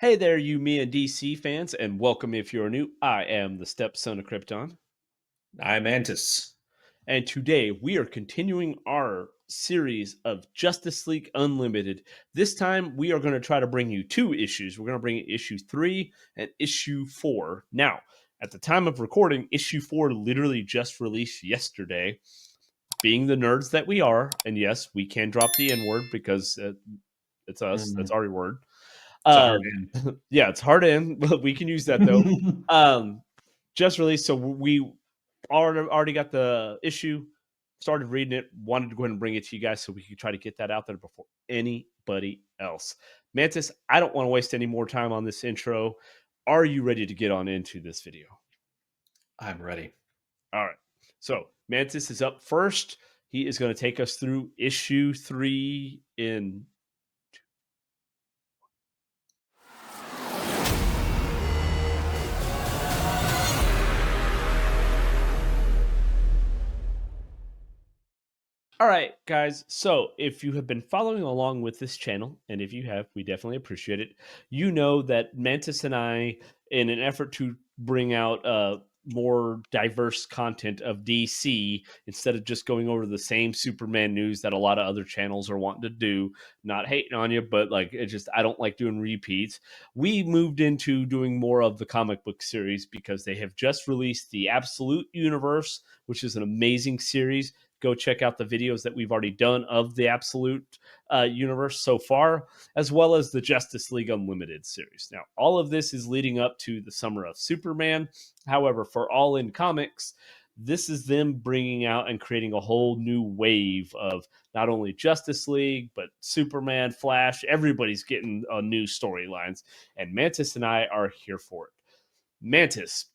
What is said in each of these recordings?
Hey there, you me and DC fans, and welcome if you're new. I am the stepson of Krypton, I'm Mantis. and today we are continuing our series of Justice League Unlimited. This time we are going to try to bring you two issues. We're going to bring you issue 3 and issue 4. Now, at the time of recording, issue 4 literally just released yesterday. Being the nerds that we are, and yes, we can drop the N word because it's us, that's Mm, our word. it's a hard Um, yeah, it's hard in, but we can use that though. end. Um, just released, so we already got the issue. Started reading it. Wanted to go ahead and bring it to you guys so we could try to get that out there before anybody else. Mantis, I don't want to waste any more time on this intro. Are you ready to get on into this video? I'm ready. All right. So Mantis is up first. He is going to take us through issue 3 in. All right, guys. So, if you have been following along with this channel, and if you have, we definitely appreciate it. You know that Mantis and I, in an effort to bring out more diverse content of DC, instead of just going over the same Superman news that a lot of other channels are wanting to do, not hating on you, but like it just, I don't like doing repeats. We moved into doing more of the comic book series because they have just released the Absolute Universe, which is an amazing series. Go check out the videos that we've already done of the Absolute universe so far, as well as the Justice League Unlimited series. Now, all of this is leading up to the Summer of Superman. However, for All In Comics, this is them bringing out and creating a whole new wave of not only Justice League, but Superman, Flash. Everybody's getting new storylines, and Mantis and I are here for it. Mantis,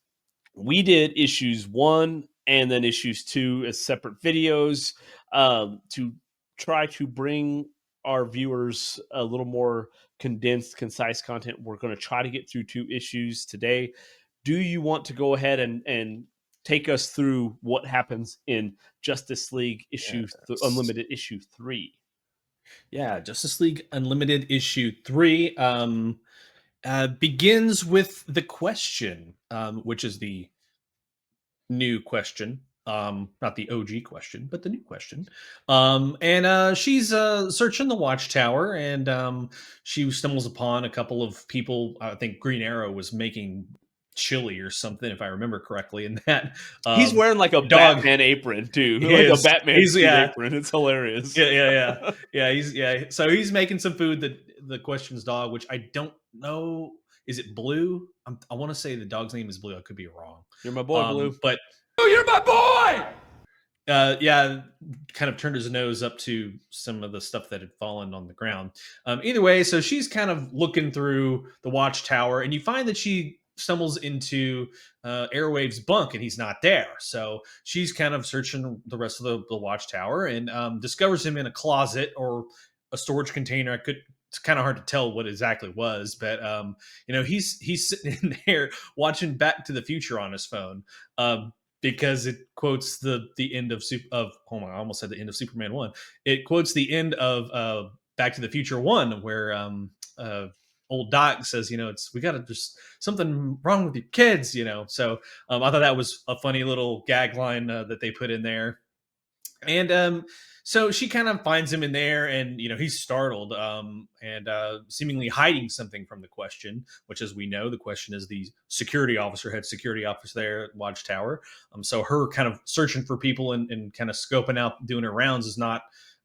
we did issues 1 and then issues 2 as separate videos to try to bring our viewers a little more condensed, concise content. We're going to try to get through 2 issues today. Do you want to go ahead and take us through what happens in Justice League Yes. Unlimited issue 3? Yeah, Justice League Unlimited issue 3 begins with the question, which is the new question. Not the OG question, but the new question. And she's searching the watchtower, and she stumbles upon a couple of people. I think Green Arrow was making chili or something, if I remember correctly. And that He's wearing like a dog Batman apron too, like a is Batman he's suit yeah apron. It's hilarious. yeah. So he's making some food that the question's dog, which I don't know. Is it Blue? I want to say the dog's name is Blue. I could be wrong. You're my boy, Blue. But Oh, you're my boy! yeah, kind of turned his nose up to some of the stuff that had fallen on the ground. Either way, so she's kind of looking through the watchtower, and you find that she stumbles into Airwave's bunk, and he's not there. So she's kind of searching the rest of the watchtower, and discovers him in a closet or a storage container. It's kind of hard to tell what exactly was, but he's sitting in there watching Back to the Future on his phone. Because it quotes the end of oh my, I almost said the end of Superman 1. It quotes the end of Back to the Future 1, where old Doc says, it's we got to just something wrong with your kids, So I thought that was a funny little gag line that they put in there. And so she kind of finds him in there, and he's startled, and seemingly hiding something from the question, which, as we know, the question is the head security officer there at Watchtower. So her kind of searching for people and kind of scoping out, doing her rounds, is not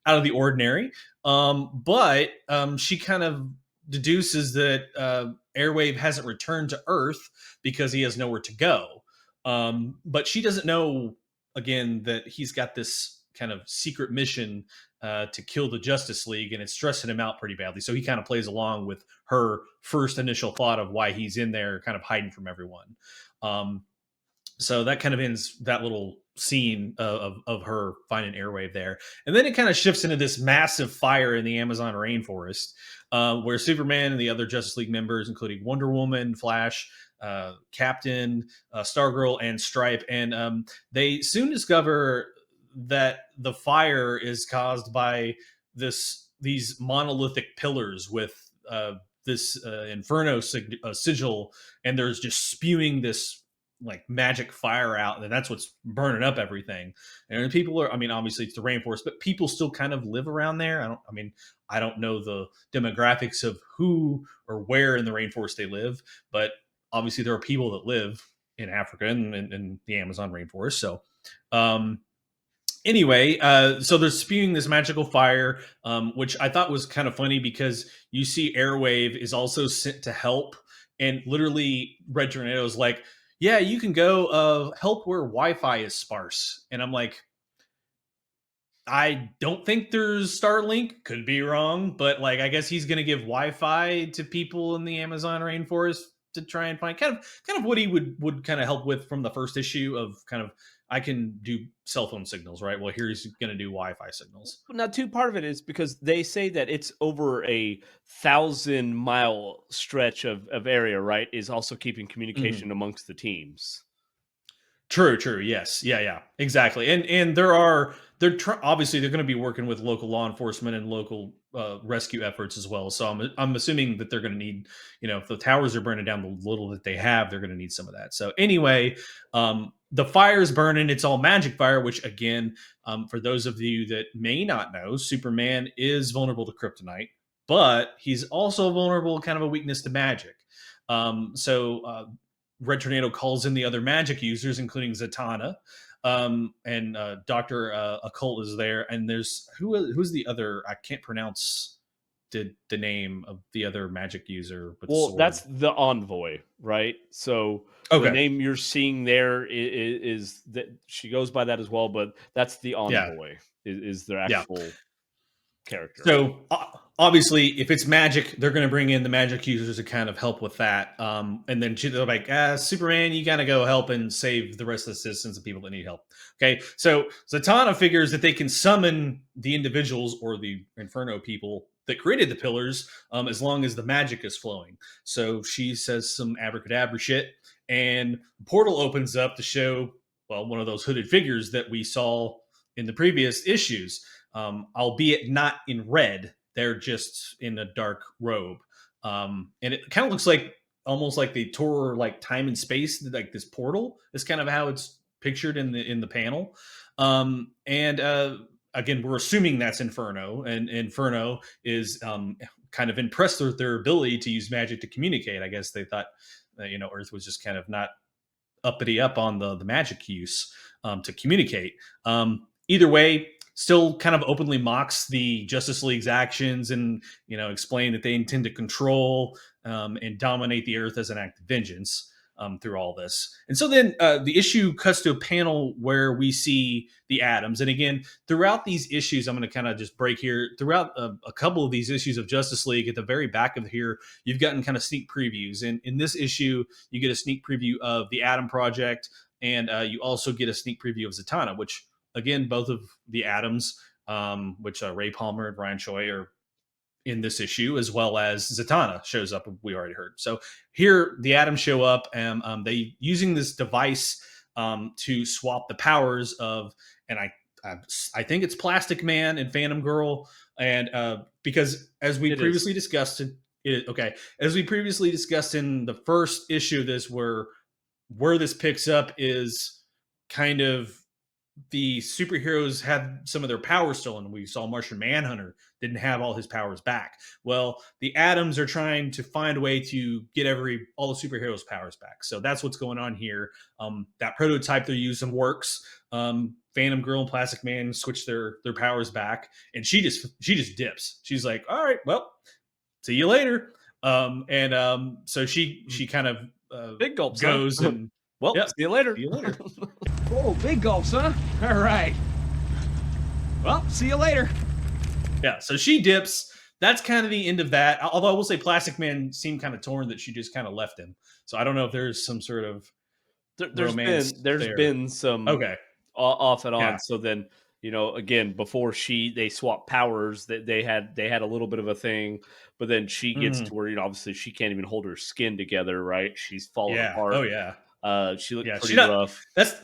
out of the ordinary. But she kind of deduces that Airwave hasn't returned to Earth because he has nowhere to go. But she doesn't know, again, that he's got this kind of secret mission to kill the Justice League, and it's stressing him out pretty badly. So he kind of plays along with her first initial thought of why he's in there, kind of hiding from everyone. So that kind of ends that little scene of her finding Airwave there. And then it kind of shifts into this massive fire in the Amazon rainforest, where Superman and the other Justice League members, including Wonder Woman, Flash, Captain, Stargirl, and Stripe, and they soon discover that the fire is caused by these monolithic pillars with this inferno sigil, and there's just spewing this like magic fire out, and that's what's burning up everything. And people are, I mean, obviously it's the rainforest, but people still kind of live around there. I mean, I don't know the demographics of who or where in the rainforest they live, but obviously there are people that live in Africa and the Amazon rainforest. So, um, anyway, so they're spewing this magical fire, which I thought was kind of funny because you see Airwave is also sent to help, and literally Red Tornado is like, "Yeah, you can go help where Wi-Fi is sparse," and I'm like, I don't think there's Starlink. Could be wrong, but like I guess he's going to give Wi-Fi to people in the Amazon rainforest to try and find kind of what he would kind of help with from the first issue of kind of I can do cell phone signals, right? Well, here he's going to do Wi-Fi signals. Now, two part of it is because they say that it's over a 1,000-mile stretch of area, right? Is also keeping Mhm. communication amongst the teams. True, true. Yes. Yeah, yeah. Exactly. And there are obviously they're going to be working with local law enforcement and local rescue efforts as well. So I'm assuming that they're going to need, if the towers are burning down, the little that they have, they're going to need some of that. So anyway, the fire's burning. It's all magic fire, which again, for those of you that may not know, Superman is vulnerable to kryptonite, but he's also vulnerable, kind of a weakness to magic. So Red Tornado calls in the other magic users, including Zatanna, and Doctor Occult is there. And there's who's the other? I can't pronounce the name of the other magic user with the Well, sword. that's the envoy, right? So the Okay, name you're seeing there is that she goes by that as well, but that's the yeah, envoy is their yeah. actual character. So obviously, if it's magic, they're going to bring in the magic users to kind of help with that. And then they're like, Superman, you got to go help and save the rest of the citizens and people that need help. Okay, so Zatanna figures that they can summon the individuals or the Inferno people that created the pillars, as long as the magic is flowing. So she says some abracadabra shit, and the portal opens up to show, well, one of those hooded figures that we saw in the previous issues, albeit not in red. They're just in a dark robe, and it kind of looks like almost like they tore like time and space, like this portal. Is kind of how it's pictured in the panel, and again, we're assuming that's Inferno, and Inferno is kind of impressed with their ability to use magic to communicate. I guess they thought, Earth was just kind of not uppity up on the magic use to communicate. Either way, still kind of openly mocks the Justice League's actions, and explain that they intend to control and dominate the Earth as an act of vengeance through all this. And so then the issue cuts to a panel where we see the atoms. And again, throughout these issues, I'm going to kind of just break here. Throughout a couple of these issues of Justice League, at the very back of here, you've gotten kind of sneak previews. And in this issue, you get a sneak preview of the Atom Project, and you also get a sneak preview of Zatanna, which again, both of the Atoms, which Ray Palmer and Ryan Choi are in this issue, as well as Zatanna shows up. We already heard. So here, the Atoms show up, and they using this device to swap the powers of, and I think it's Plastic Man and Phantom Girl, and because as we It is. previously discussed, okay, as we previously discussed in the first issue of this, where this picks up is kind of the superheroes had some of their powers stolen. We saw Martian Manhunter didn't have all his powers back. Well, the Atoms are trying to find a way to get all the superheroes' powers back. So that's what's going on here. That prototype they're using works. Phantom Girl and Plastic Man switch their powers back, and she just dips. She's like, "All right, well, see you later." And so she kind of Big gulps, huh? goes and Well, yep, see you later. see you later. Whoa, big gulps, huh? All right. Well, see you later. Yeah, so she dips. That's kind of the end of that. Although I will say, Plastic Man seemed kind of torn that she just kind of left him. So I don't know if there's some sort of There's romance there. been some Okay, off and on. yeah, So then, again, before they swap powers, that they had a little bit of a thing, but then she gets mhm, to where obviously she can't even hold her skin together, right? She's falling yeah, oh apart. yeah, She looked yeah. She pretty not. rough. That's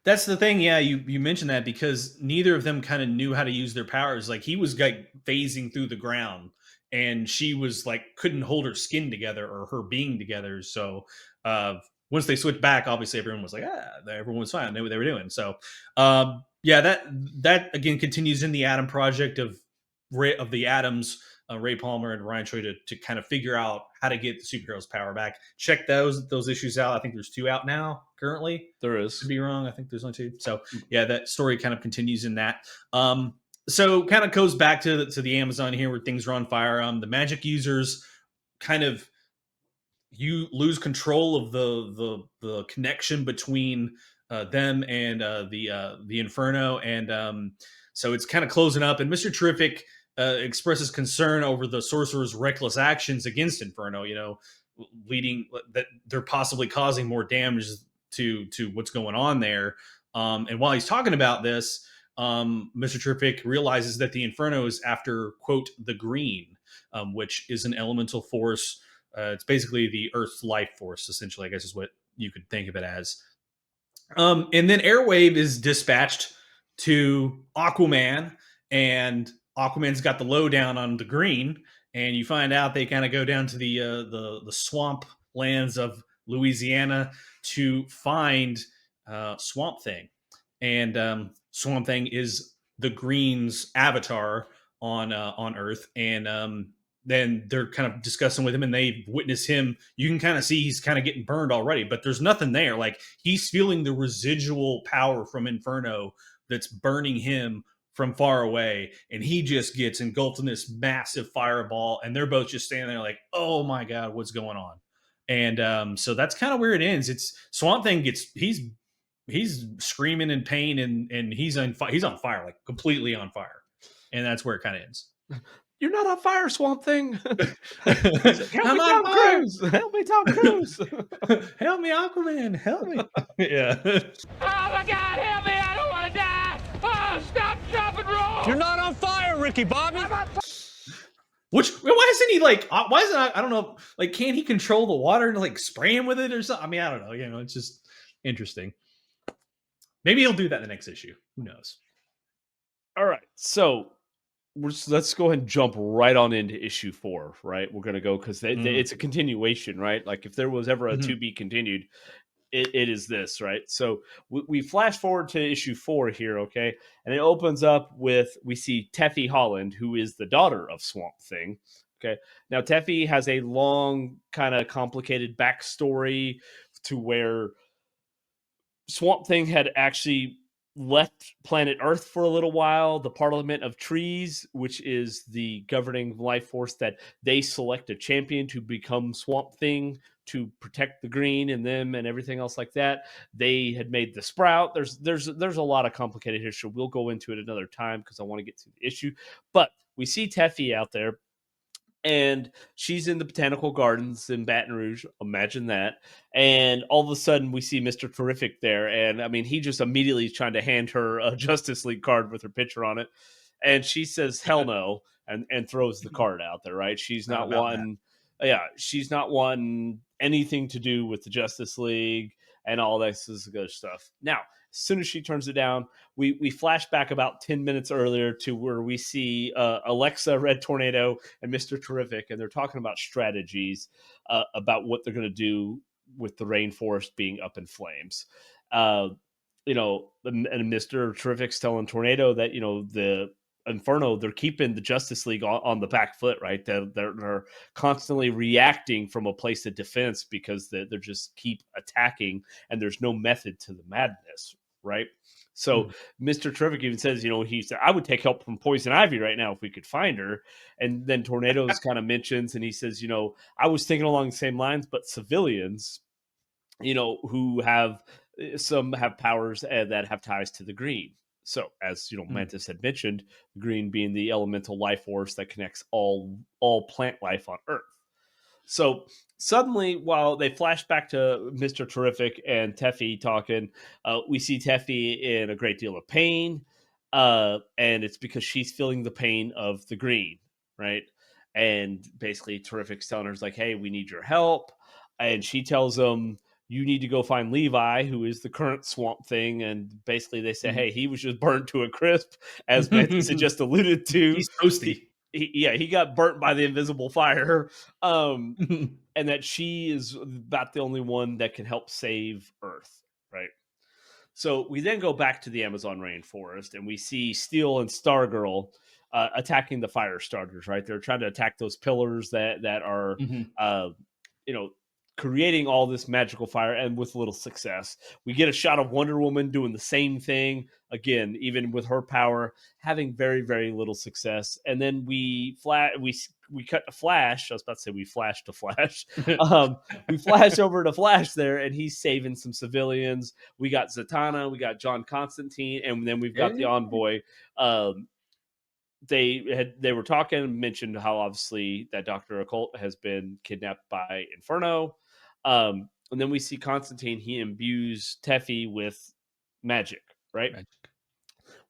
that's the thing. Yeah, you mentioned that because neither of them kind of knew how to use their powers. Like he was like phasing through the ground, and she was like couldn't hold her skin together or her being together. So uh, once they switched back, obviously everyone was like, everyone was fine, they knew what they were doing. So yeah, that again continues in the Adam project of the Adams, Ray Palmer and Ryan Choi to kind of figure out how to get the superheroes' power back. Check those issues out. I think there's 2 out now currently. There Could is. be wrong. I think there's only 2. So yeah, that story kind of continues in that. So kind of goes back to the Amazon here where things are on fire. The magic users kind of you lose control of the connection between them and the Inferno, and so it's kind of closing up. And Mister Terrific expresses concern over the sorcerer's reckless actions against Inferno. Leading that they're possibly causing more damage to what's going on there. And while he's talking about this, Mister Terrific realizes that the Inferno is after quote the Green, which is an elemental force. It's basically the Earth's life force, essentially, I guess is what you could think of it as. And then Airwave is dispatched to Aquaman, and Aquaman's got the lowdown on the Green, and you find out they kind of go down to the swamp lands of Louisiana to find Swamp Thing, and Swamp Thing is the Green's avatar on Earth, and then they're kind of discussing with him and they witness him. You can kind of see he's kind of getting burned already, but there's nothing there. Like he's feeling the residual power from Inferno that's burning him from far away. And he just gets engulfed in this massive fireball. And they're both just standing there like, oh my God, what's going on? And so that's kind of where it ends. It's Swamp Thing he's screaming in pain and he's on fire, like completely on fire. And that's where it kind of ends. You're not on fire, Swamp Thing. Help I'm me, on Tom fire. Cruise. Help me, Tom Cruise. Help me, Aquaman. Help me. Yeah. Oh my God, help me! I don't want to die! Oh, stop, drop, and roll! You're not on fire, Ricky Bobby. Why isn't he like? Why isn't I don't know? Like, can't he control the water and like spray him with it or something? I mean, I don't know. It's just interesting. Maybe he'll do that in the next issue. Who knows? All right, so let's go ahead and jump right on into issue 4. Right, we're gonna go because it's a continuation, right? Like if there was ever a to be continued, it is this, right? So we flash forward to issue 4 here, okay, and it opens up with we see Teffy Holland, who is the daughter of Swamp Thing. Okay, now Teffy has a long, kind of complicated backstory to where Swamp Thing had actually left planet Earth for a little while. The Parliament of Trees, which is the governing life force that they select a champion to become Swamp Thing to protect the Green and them and everything else like that. They had made the Sprout. There's a lot of complicated history. We'll go into it another time because I want to get to the issue. But we see Teffy out there, and she's in the botanical gardens in Baton Rouge. Imagine that. And all of a sudden, we see Mr. Terrific there. And I mean, he just immediately is trying to hand her a Justice League card with her picture on it. And she says, hell no, and throws the card out there, right? She's not wanting, she's not wanting anything to do with the Justice League and all this good stuff. Now, as soon as she turns it down, we flash back about 10 minutes earlier to where we see Alexa, Red Tornado, and Mr. Terrific, and they're talking about strategies about what they're going to do with the rainforest being up in flames. And Mr. Terrific's telling Tornado that, the Inferno, they're keeping the Justice League on the back foot, right? They're constantly reacting from a place of defense because they're just keep attacking, and there's no method to the madness, right? So Mr. Terrific even says, he said, I would take help from Poison Ivy right now if we could find her. And then Tornadoes kind of mentions, and he says, I was thinking along the same lines, but civilians, who have powers that have ties to the Green. So, as Mantis had mentioned, the Green being the elemental life force that connects all plant life on Earth. So suddenly, while they flash back to Mr. Terrific and Teffy talking, we see Teffy in a great deal of pain, and it's because she's feeling the pain of the Green, right? And basically, Terrific's telling her, like, hey, we need your help. And she tells him, you need to go find Levi, who is the current Swamp Thing. And basically they say, hey, he was just burned to a crisp, as Mantis had just alluded to. He's toasty. he got burnt by the invisible fire. Um, and that she is about the only one that can help save Earth, right? So we then go back to the Amazon rainforest and we see Steel and Stargirl attacking the fire starters. Right, they're trying to attack those pillars that are, Mhm. uh, you know, creating all this magical fire, and with little success. We get a shot of Wonder Woman doing the same thing again, even with her power, having very little success. And then we cut to Flash. I was about to say we flash to Flash. Um, we flash over to Flash there, and he's saving some civilians. We got Zatanna, we got John Constantine, and then we've got the Eh, envoy. Um, they were talking and mentioned how obviously that Dr. Occult has been kidnapped by Inferno. And then we see Constantine, he imbues Teffy with magic, right? Magic.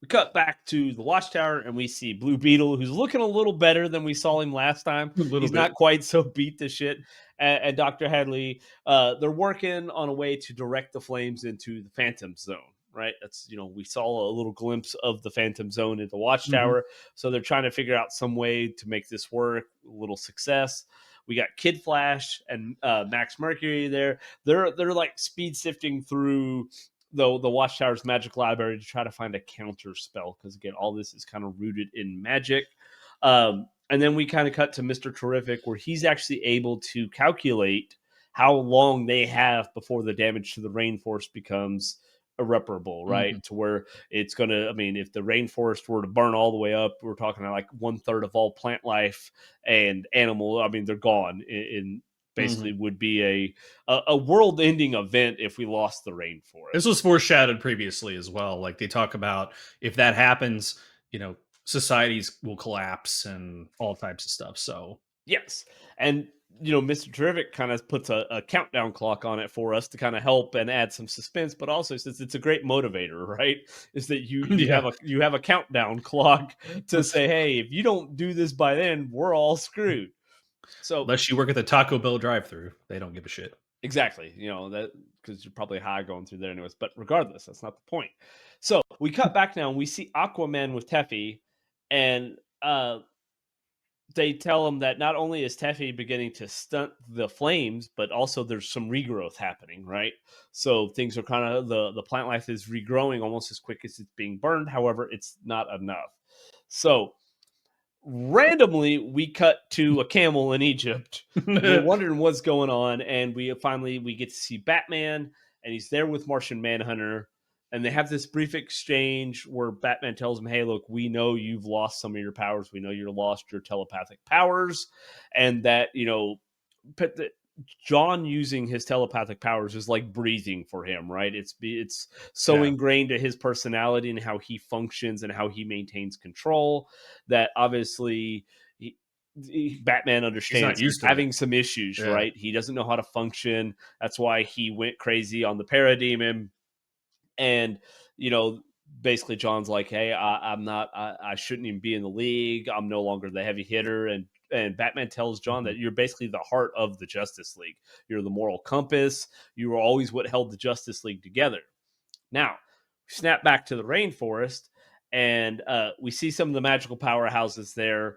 We cut back to the watchtower and we see Blue Beetle, who's looking a little better than we saw him last time. A little He's bit. not quite so beat to shit. And Dr. Hadley, they're working on a way to direct the flames into the Phantom Zone. Right, that's, we saw a little glimpse of the Phantom Zone at the Mhm. Watchtower, so they're trying to figure out some way to make this work. A little success. We got Kid Flash and Max Mercury there. They're like speed sifting through the Watchtower's magic library to try to find a counter spell, because again, all this is kind of rooted in magic. And then we kind of cut to Mr. Terrific, where he's actually able to calculate how long they have before the damage to the rainforest becomes irreparable, right? Mhm. To where it's going to, I mean, if the rainforest were to burn all the way up, we're talking like 1/3 of all plant life and animal. I mean, they're gone in basically Mhm. would be a world ending event if we lost the This rainforest. was foreshadowed previously as well. Like they talk about if that happens, you know, societies will collapse and all types of stuff. So Yes. And Mr. Terrific kind of puts a countdown clock on it for us to kind of help and add some suspense, but also since it's a great motivator, right? Is that yeah, you have a countdown clock to say, hey, if you don't do this by then, we're all screwed. So unless you work at the Taco Bell drive-through, they don't give a shit. exactly, that because you're probably high going through there anyways. But regardless, that's not the point. So we cut back now and we see Aquaman with Teffy, and they tell him that not only is Teffy beginning to stunt the flames, but also there's some regrowth happening, right? So things are kind of the plant life is regrowing almost as quick as it's being burned. However, it's not enough. So randomly we cut to a camel in Egypt. We're wondering what's going on, and we get to see Batman, and he's there with Martian Manhunter, and they have this brief exchange where Batman tells him, "Hey, look, we know you've lost some of your powers. We know you're lost your telepathic powers, and that put the, John using his telepathic powers is like breathing for him, right? It's so Yeah, ingrained to his personality and how he functions and how he maintains control that obviously Batman he's not understands he's used to it. having some issues, Yeah. right? He doesn't know how to function. That's why he went crazy on the parademon. And you know basically John's like, hey, I'm not, I shouldn't even be in the league, I'm no longer the heavy hitter. And Batman tells John Mhm. that you're basically the heart of the Justice League, you're the moral compass, you were always what held the Justice League together. Now, snap back to the rainforest, and we see some of the magical powerhouses there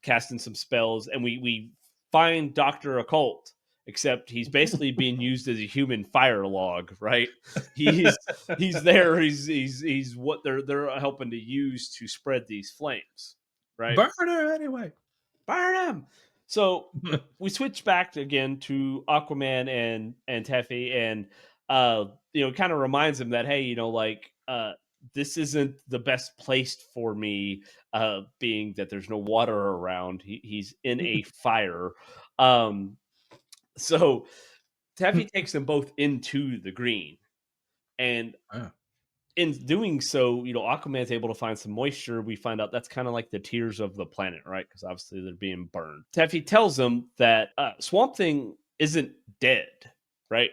casting some spells, and we find Doctor Occult. Except he's basically being used as a human fire log, right? He's he's there. He's what they're helping to use to spread these flames, right? Burn her anyway. Burn him. So we switch back again to Aquaman and Teffy, and kind of reminds him that, hey, this isn't the best place for me, being that there's no water around. He's in a fire. Um, so Teffy takes them both into the green, and Ah. in doing so, Aquaman's able to find some moisture. We find out that's kind of like the tears of the planet, right? Because obviously they're being burned. Teffy tells him that Swamp Thing isn't dead, right?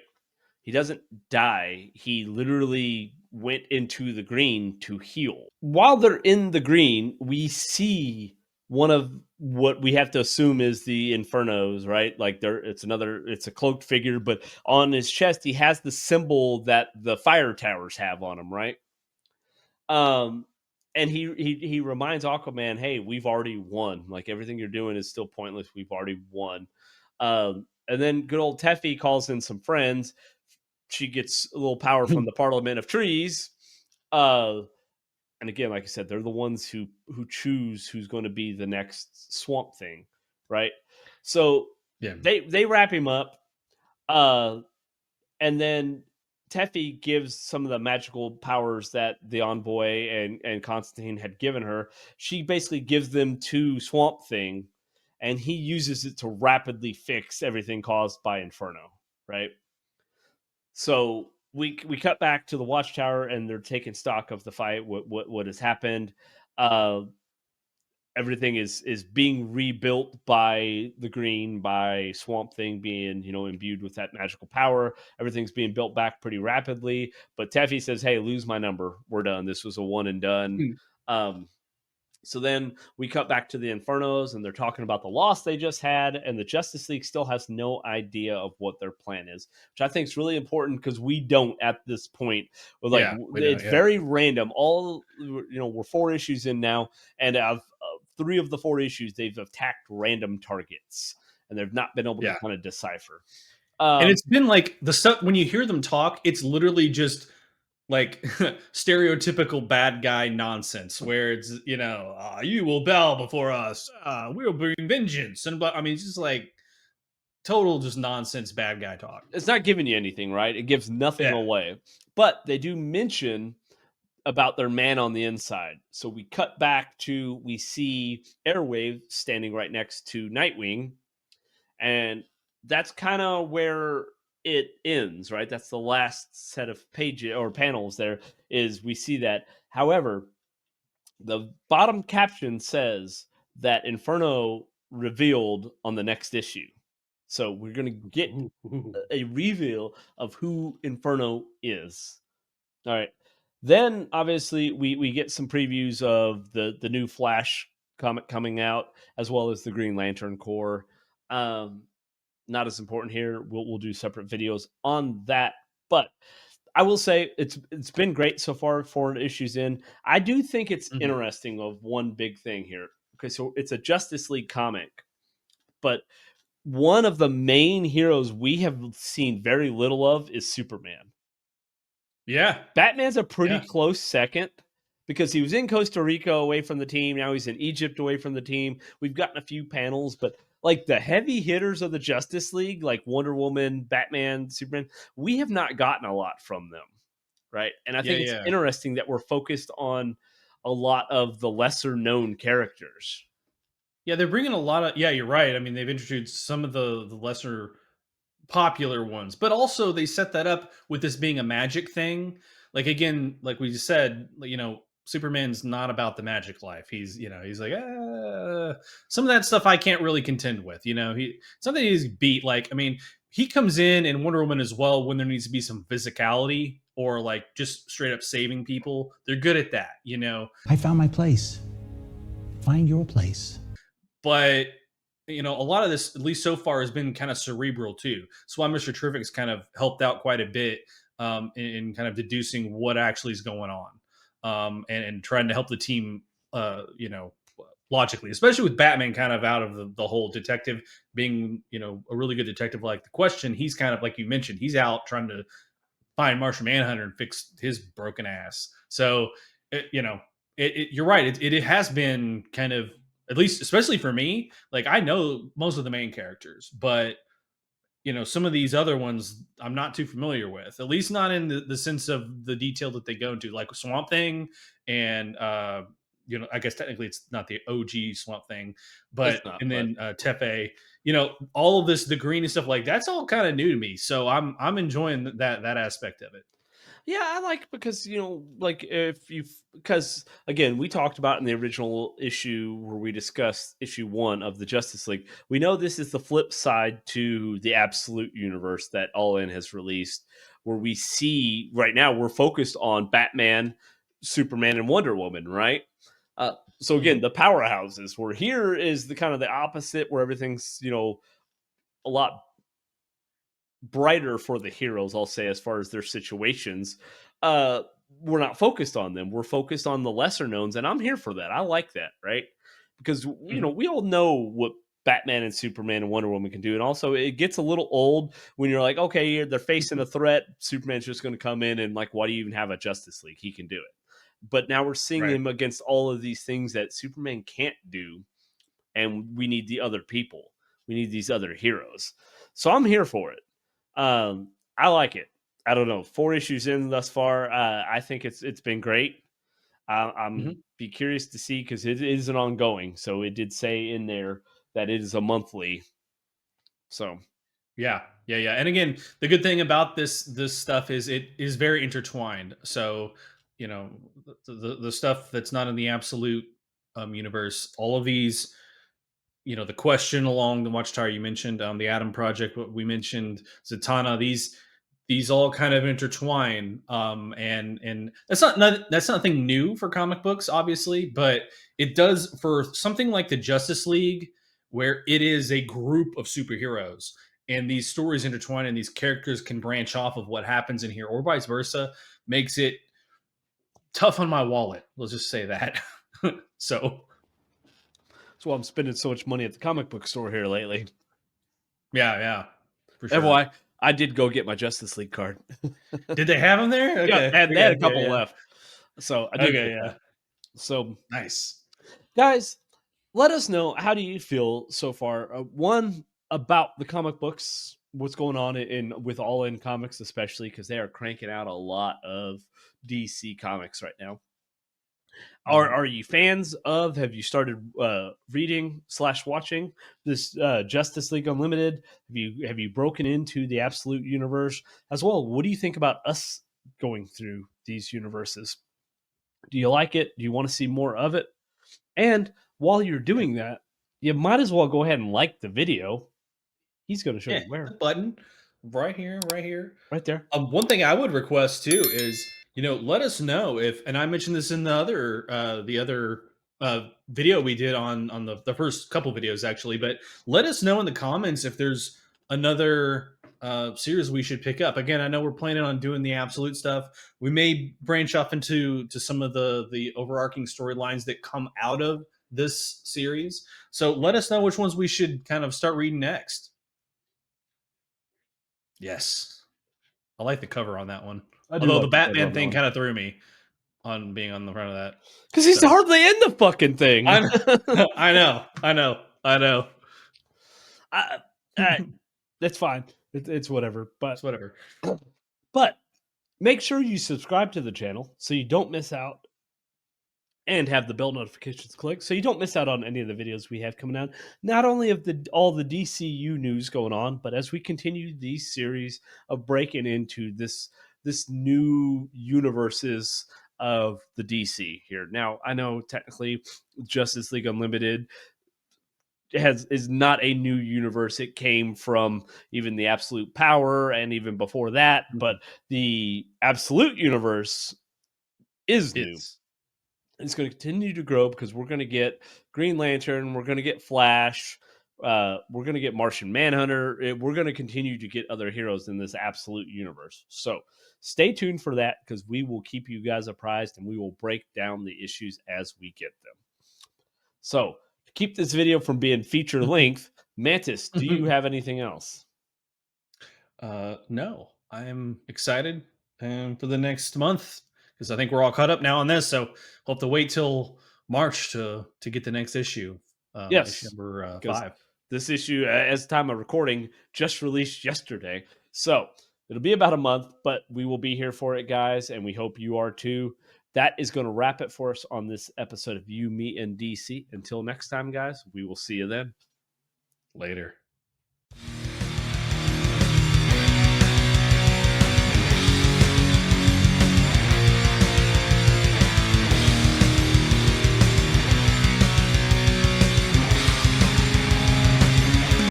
He doesn't die. He literally went into the green to heal. While they're in the green, we see one of what we have to assume is the Infernos, right? Like it's a cloaked figure, but on his chest he has the symbol that the fire towers have on him, right? Um, and he reminds Aquaman, "Hey, we've already won. Like everything you're doing is still pointless. We've already won." And then good old Teffy calls in some friends. She gets a little power from the Parliament of Trees. Uh, and again, like I said, they're the ones who choose who's going to be the next Swamp Thing, right? So Yeah. they wrap him up. Uh, and then Teffy gives some of the magical powers that the envoy and Constantine had given her. She basically gives them to Swamp Thing, and he uses it to rapidly fix everything caused by Inferno. Right. So we cut back to the Watchtower, and they're taking stock of the fight. What has happened? Uh, Everything is being rebuilt by the green, by Swamp Thing being, imbued with that magical power. Everything's being built back pretty rapidly, but Teffy says, "Hey, lose my number, we're done. This was a one and done." um so then we cut back to the Infernos, and they're talking about the loss they just had, and the Justice League still has no idea of what their plan is, which I think is really important because we don't at this point. We're like, Yeah, we don't. it's Yeah, very random. We're 4 issues in now, and of 3 of the 4 issues, they've attacked random targets, and they've not been able to yeah. kind of decipher. And Um, it's been like the stuff when you hear them talk, it's literally just like stereotypical bad guy nonsense where it's you will bow before us, we'll bring vengeance, and but I mean it's just like total just nonsense bad guy talk. it's not giving you anything, right? It gives nothing Yeah, away, but they do mention about their man on the inside. So we cut back to we see Airwave standing right next to Nightwing, and that's kind of where it ends, right? That's the last set of pages or panels there is we see that. However, the bottom caption says that Inferno revealed on the next issue. So we're going to get a reveal of who Inferno is. All right. Then obviously we get some previews of the new Flash comic coming out, as well as the Green Lantern Corps. Um, Not as important here. We'll do separate videos on that, but I will say it's been great so far. 4 issues in, I do think it's mhm. interesting of one big thing here. Okay, so it's a Justice League comic, but one of the main heroes we have seen very little of is Superman. Yeah, Batman's a pretty yeah, close second because he was in Costa Rica away from the team. Now he's in Egypt away from the team. We've gotten a few panels, but like the heavy hitters of the Justice League, like Wonder Woman, Batman, Superman, we have not gotten a lot from them. Right. And I yeah, think it's yeah. interesting that we're focused on a lot of the lesser known characters. Yeah, they're bringing a lot of. Yeah, you're right. I mean, they've introduced some of the lesser popular ones, but also they set that up with this being a magic thing. Like again, like we just said, Superman's not about the magic life. He's like, some of that stuff I can't really contend with. Something he's beat. Like, I mean, he comes in Wonder Woman as well when there needs to be some physicality or like just straight up saving people. They're good at that. I found my place. Find your place. But a lot of this, at least so far, has been kind of cerebral too. So why Mr. Terrific's kind of helped out quite a bit in kind of deducing what actually is going on, and trying to help the team, logically, especially with Batman kind of out of the whole detective being, a really good detective like the Question. He's kind of like you mentioned, he's out trying to find Martian Manhunter and fix his broken ass. So, you're right. It has been kind of, at least, especially for me, like I know most of the main characters, but some of these other ones I'm not too familiar with, at least not in the sense of the detail that they go into, like Swamp Thing and, I guess technically it's not the OG Swamp Thing, It's but, not, and but then Tefe, all of this, the green and stuff like that's all kind of new to me. So I'm enjoying that aspect of it. yeah, I like because like if you because again, we talked about in the original issue where we discussed issue 1 of the Justice League. We know this is the flip side to the Absolute Universe that All In has released, where we see right now we're focused on Batman, Superman, and Wonder Woman, right? So again, Mhm. the powerhouses. Where here is the kind of the opposite, where everything's a lot brighter for the heroes, I'll say, as far as their situations. we're not focused on them. We're focused on the lesser knowns, and I'm here for that. I like that, right? Because Mhm. we all know what Batman and Superman and Wonder Woman can do, and also it gets a little old when you're like, okay, they're facing a threat. Superman's just going to come in and like, why do you even have a Justice League? He can do it. But now we're seeing Right. him against all of these things that Superman can't do, and we need the other people. We need these other heroes. So I'm here for it. I like it. I don't know. 4 issues in thus far. I think it's been great. I'm Mhm. be curious to see because it is an ongoing. So it did say in there that it is a monthly. So Yeah, yeah, yeah. And again, the good thing about this stuff is it is very intertwined. So, you know, the stuff that's not in the absolute universe, all of these, the question along the Watchtower you mentioned, the Atom Project, what we mentioned, Zatanna, these all kind of intertwine. And that's nothing new for comic books, obviously, but it does for something like the Justice League, where it is a group of superheroes and these stories intertwine and these characters can branch off of what happens in here or vice versa, makes it tough on my wallet. Let's just say that. So that's why I'm spending so much money at the comic book store here lately. yeah, yeah, for sure. FYI, I did go get my Justice League card. Did they have them there? Yeah, Okay. and they had Okay. a Yeah. couple Yeah. left. So I did Okay. get Yeah. that. So Nice. guys, let us know, how do you feel so far? One, about the comic books, what's going on in with All In Comics, especially because they are cranking out a lot of DC comics right now. Are Mhm. are you fans of? Have you started reading slash watching this Justice League Unlimited? Have you broken into the Absolute Universe as well? What do you think about us going through these universes? Do you like it? Do you want to see more of it? And while you're Yeah. doing that, you might as well go ahead and like the video. He's going to show Yeah. you Hit the where. button right here. Right here. Right there. One thing I would request too is, let us know if, and I mentioned this in the other video we did on the first couple videos actually, but let us know in the comments if there's another series we should pick up. Again, I know we're planning on doing the absolute stuff. We may branch off into some of the overarching storylines that come out of this series. So let us know which ones we should kind of start reading next. Yes. I like the cover on that one. I do Although the like the cover Batman on that thing one kind of threw me on being on the front of that. because he's So hardly in the fucking thing. I, I know, I know, I know. I, I, that's fine. It's whatever. It's whatever. But make sure you subscribe to the channel so you don't miss out, and have the bell notifications clicked so you don't miss out on any of the videos we have coming out. Not only of all the DCU news going on, but as we continue these series of breaking into this new universes of the DC here. Now, I know technically Justice League Unlimited is not a new universe. It came from even the Absolute Power and even before that, but Mhm. the Absolute Universe is new. It's It's going to continue to grow because we're going to get Green Lantern, we're going to get Flash, we're going to get Martian Manhunter. We're going to continue to get other heroes in this absolute universe. So stay tuned for that because we will keep you guys apprised and we will break down the issues as we get them. So to keep this video from being feature length, Mantis, do you have anything else? no, I'm excited for the next month because I think we're all caught up now on this. So we'll have to wait till March to get the next issue, issue Yes, number because 5. this issue, as time of recording, just released yesterday. So it'll be about a month, but we will be here for it, guys, and we hope you are too. That is going to wrap it for us on this episode of You, Me, and DC. Until next time, guys, we will see you then. Later.